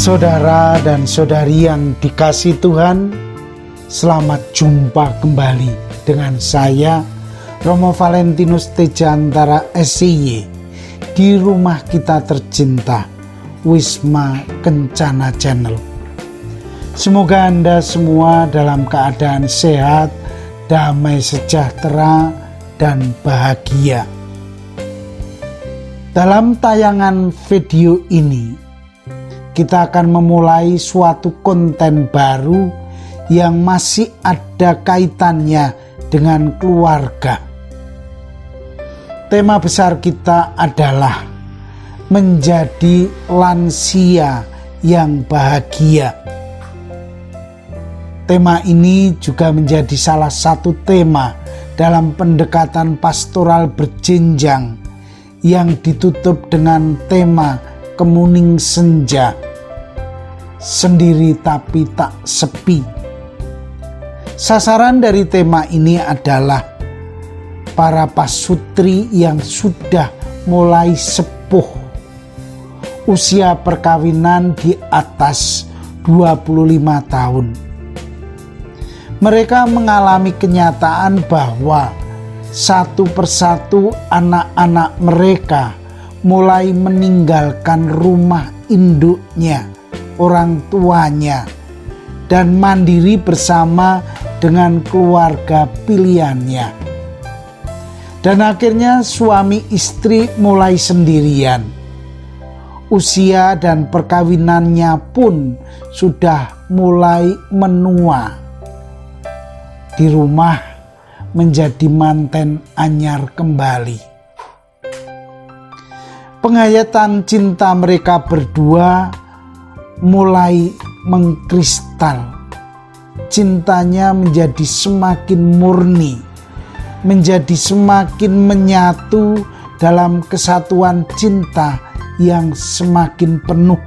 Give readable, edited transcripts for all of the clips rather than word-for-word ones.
Saudara dan saudari yang dikasihi Tuhan, selamat jumpa kembali dengan saya, Romo Valentinus Tejantara SIY, di rumah kita tercinta, Wisma Kencana Channel. Semoga Anda semua dalam keadaan sehat, damai sejahtera, dan bahagia. Dalam tayangan video ini, kita akan memulai suatu konten baru yang masih ada kaitannya dengan keluarga. Tema besar kita adalah menjadi lansia yang bahagia. Tema ini juga menjadi salah satu tema dalam pendekatan pastoral berjenjang yang ditutup dengan tema Kemuning Senja, sendiri tapi tak sepi. Sasaran dari tema ini adalah para pasutri yang sudah mulai sepuh, usia perkawinan di atas 25 tahun. Mereka mengalami kenyataan bahwa satu persatu anak-anak mereka mulai meninggalkan rumah induknya, orang tuanya, dan mandiri bersama dengan keluarga pilihannya. Dan akhirnya suami istri mulai sendirian. Usia dan perkawinannya pun sudah mulai menua. Di rumah menjadi manten anyar kembali. Penghayatan cinta mereka berdua mulai mengkristal. Cintanya menjadi semakin murni, menjadi semakin menyatu dalam kesatuan cinta yang semakin penuh.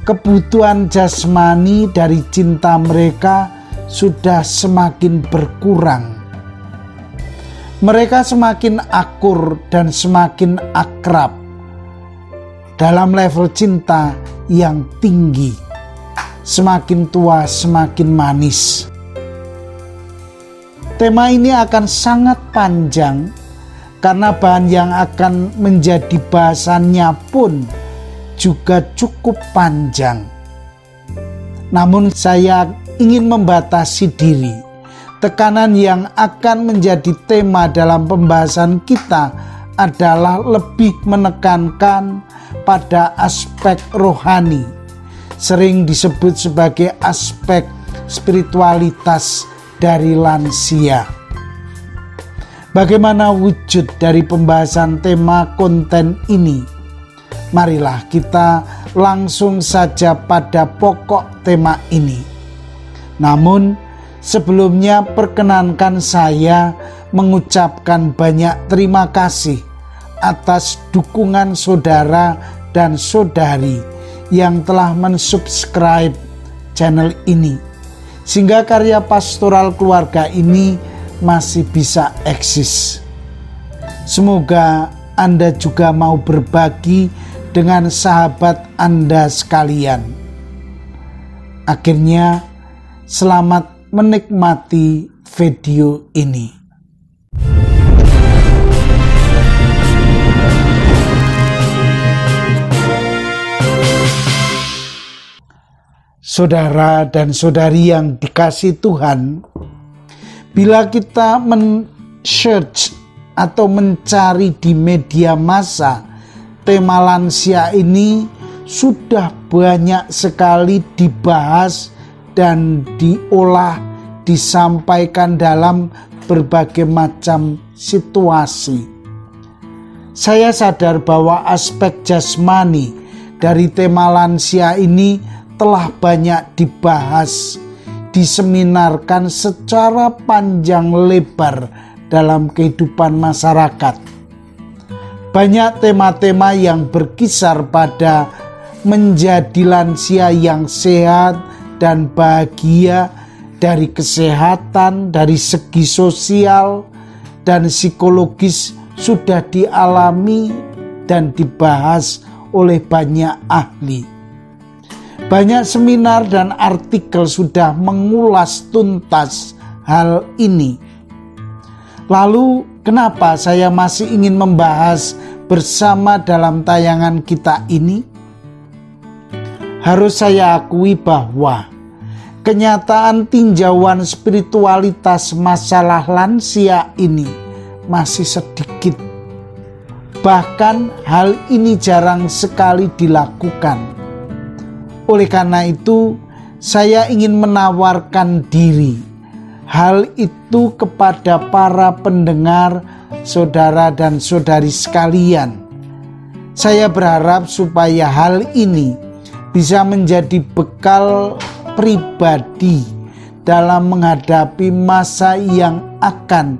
Kebutuhan jasmani dari cinta mereka sudah semakin berkurang. Mereka semakin akur dan semakin akrab dalam level cinta yang tinggi. Semakin tua semakin manis. Tema ini akan sangat panjang karena bahan yang akan menjadi bahasannya pun juga cukup panjang. Namun saya ingin membatasi diri. Tekanan yang akan menjadi tema dalam pembahasan kita adalah lebih menekankan pada aspek rohani, sering disebut sebagai aspek spiritualitas dari lansia. Bagaimana wujud dari pembahasan tema konten ini? Marilah kita langsung saja pada pokok tema ini. Namun, sebelumnya perkenankan saya mengucapkan banyak terima kasih atas dukungan saudara dan saudari yang telah mensubscribe channel ini, sehingga karya pastoral keluarga ini masih bisa eksis. Semoga Anda juga mau berbagi dengan sahabat Anda sekalian. Akhirnya, selamat menikmati video ini. Saudara dan saudari yang dikasihi Tuhan, bila kita men-search atau mencari di media massa, tema lansia ini sudah banyak sekali dibahas dan diolah, disampaikan dalam berbagai macam situasi. Saya sadar bahwa aspek jasmani dari tema lansia ini telah banyak dibahas, diseminarkan secara panjang lebar dalam kehidupan masyarakat. Banyak tema-tema yang berkisar pada menjadi lansia yang sehat dan bahagia dari kesehatan, dari segi sosial dan psikologis sudah dialami dan dibahas oleh banyak ahli. Banyak seminar dan artikel sudah mengulas tuntas hal ini. Lalu kenapa saya masih ingin membahas bersama dalam tayangan kita ini? Harus saya akui bahwa kenyataan tinjauan spiritualitas masalah lansia ini masih sedikit. Bahkan hal ini jarang sekali dilakukan. Oleh karena itu, saya ingin menawarkan diri hal itu kepada para pendengar, saudara dan saudari sekalian. Saya berharap supaya hal ini bisa menjadi bekal pribadi dalam menghadapi masa yang akan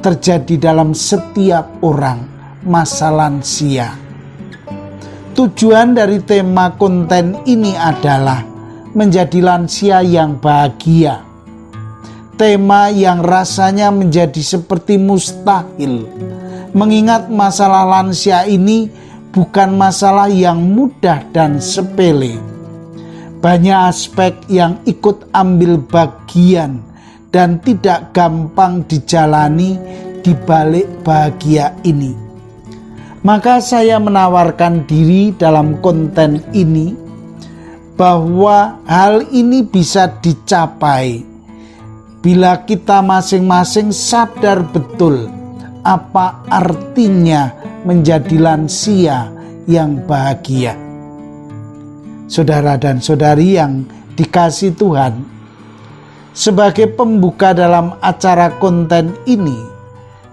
terjadi dalam setiap orang, masa lansia. Tujuan dari tema konten ini adalah menjadi lansia yang bahagia. Tema yang rasanya menjadi seperti mustahil, mengingat masalah lansia ini bukan masalah yang mudah dan sepele. Banyak aspek yang ikut ambil bagian dan tidak gampang dijalani di balik bahagia ini. Maka saya menawarkan diri dalam konten ini bahwa hal ini bisa dicapai bila kita masing-masing sadar betul apa artinya menjadi lansia yang bahagia. Saudara dan saudari yang dikasihi Tuhan, sebagai pembuka dalam acara konten ini,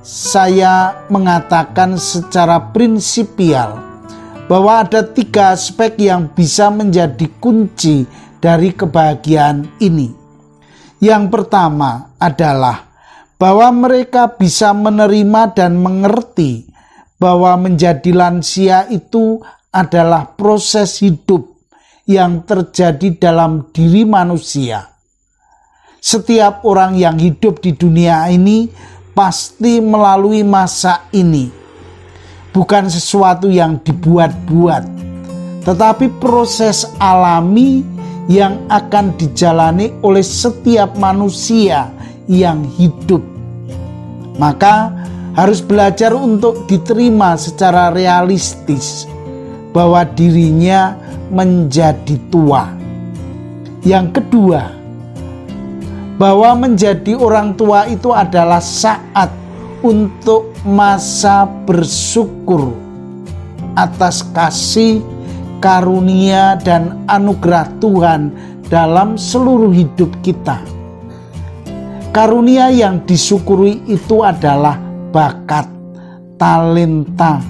saya mengatakan secara prinsipial bahwa ada 3 aspek yang bisa menjadi kunci dari kebahagiaan ini. Yang pertama adalah bahwa mereka bisa menerima dan mengerti bahwa menjadi lansia itu adalah proses hidup yang terjadi dalam diri manusia. Setiap orang yang hidup di dunia ini pasti melalui masa ini. Bukan sesuatu yang dibuat-buat, tetapi proses alami yang akan dijalani oleh setiap manusia yang hidup. Maka harus belajar untuk diterima secara realistis bahwa dirinya menjadi tua. Yang kedua, bahwa menjadi orang tua itu adalah saat untuk masa bersyukur atas kasih, karunia, dan anugerah Tuhan dalam seluruh hidup kita. Karunia yang disyukuri itu adalah bakat, talenta,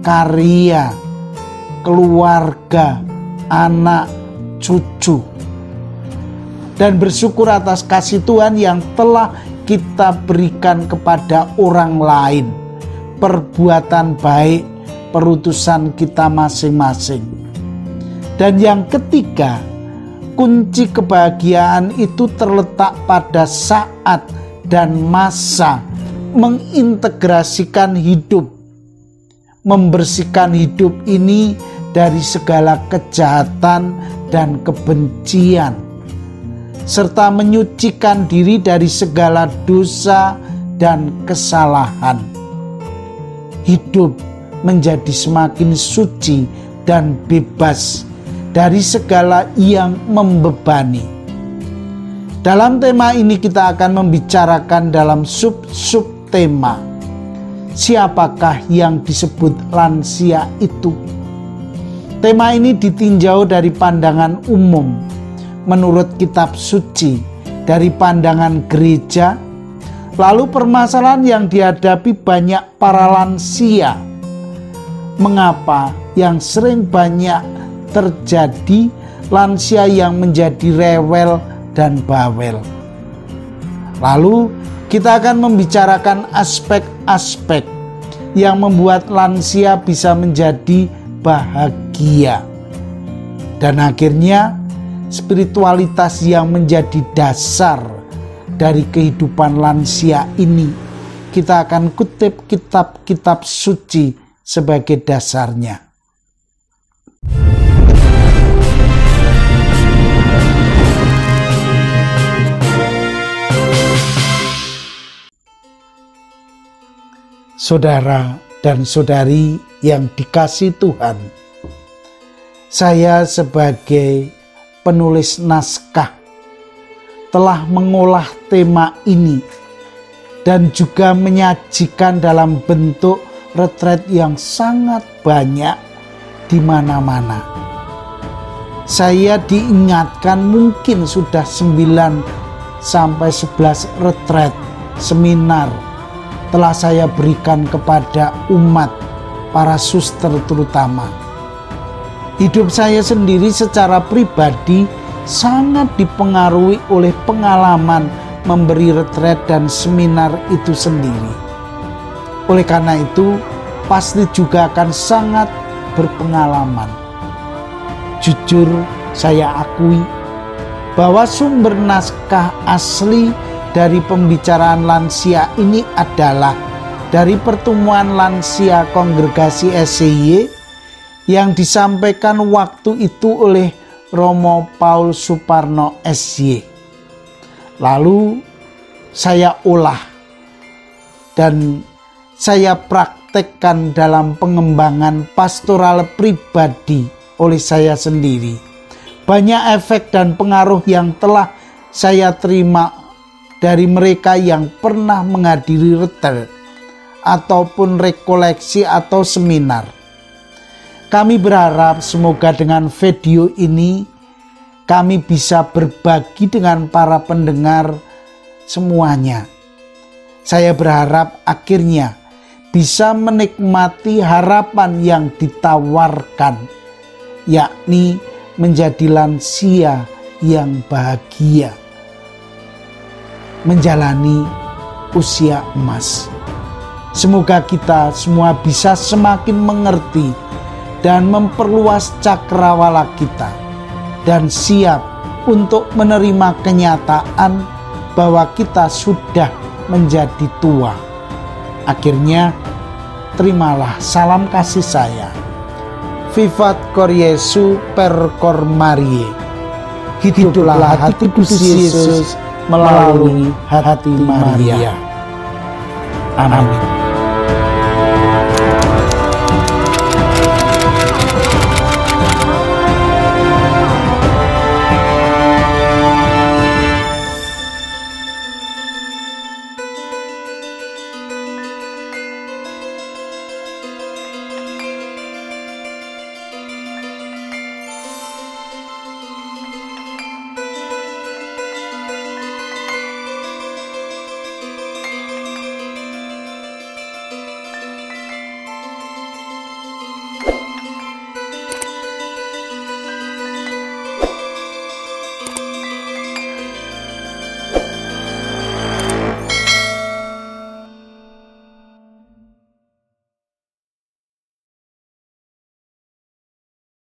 karya, keluarga, anak, cucu. Dan bersyukur atas kasih Tuhan yang telah kita berikan kepada orang lain. Perbuatan baik, perutusan kita masing-masing. Dan yang ketiga, kunci kebahagiaan itu terletak pada saat dan masa mengintegrasikan hidup, membersihkan hidup ini dari segala kejahatan dan kebencian, serta menyucikan diri dari segala dosa dan kesalahan. Hidup menjadi semakin suci dan bebas dari segala yang membebani. Dalam tema ini kita akan membicarakan dalam sub-sub tema, siapakah yang disebut lansia itu? Tema ini ditinjau dari pandangan umum, menurut kitab suci, dari pandangan gereja, lalu permasalahan yang dihadapi banyak para lansia. Mengapa yang sering banyak terjadi lansia yang menjadi rewel dan bawel? Lalu kita akan membicarakan aspek-aspek yang membuat lansia bisa menjadi bahagia. Dan akhirnya spiritualitas yang menjadi dasar dari kehidupan lansia ini. Kita akan kutip kitab-kitab suci sebagai dasarnya. Saudara dan saudari yang dikasihi Tuhan, saya sebagai penulis naskah telah mengolah tema ini dan juga menyajikan dalam bentuk retret yang sangat banyak di mana-mana. Saya diingatkan mungkin sudah 9 sampai 11 retret seminar telah saya berikan kepada umat, para suster terutama. Hidup saya sendiri secara pribadi sangat dipengaruhi oleh pengalaman memberi retret dan seminar itu sendiri. Oleh karena itu, pasti juga akan sangat berpengalaman. Jujur saya akui bahwa sumber naskah asli dari pembicaraan lansia ini adalah dari pertemuan lansia kongregasi SCY yang disampaikan waktu itu oleh Romo Paul Suparno SY. Lalu saya olah dan saya praktekkan dalam pengembangan pastoral pribadi oleh saya sendiri. Banyak efek dan pengaruh yang telah saya terima dari mereka yang pernah menghadiri retret ataupun rekoleksi atau seminar. Kami berharap semoga dengan video ini kami bisa berbagi dengan para pendengar semuanya. Saya berharap akhirnya bisa menikmati harapan yang ditawarkan, yakni menjadi lansia yang bahagia, menjalani usia emas. Semoga kita semua bisa semakin mengerti dan memperluas cakrawala kita dan siap untuk menerima kenyataan bahwa kita sudah menjadi tua. Akhirnya, terimalah salam kasih saya. Vivat Cor Jesu per Cor Mariae. Hiduplah hati Gusti Yesus melalui hati Maria. Amin.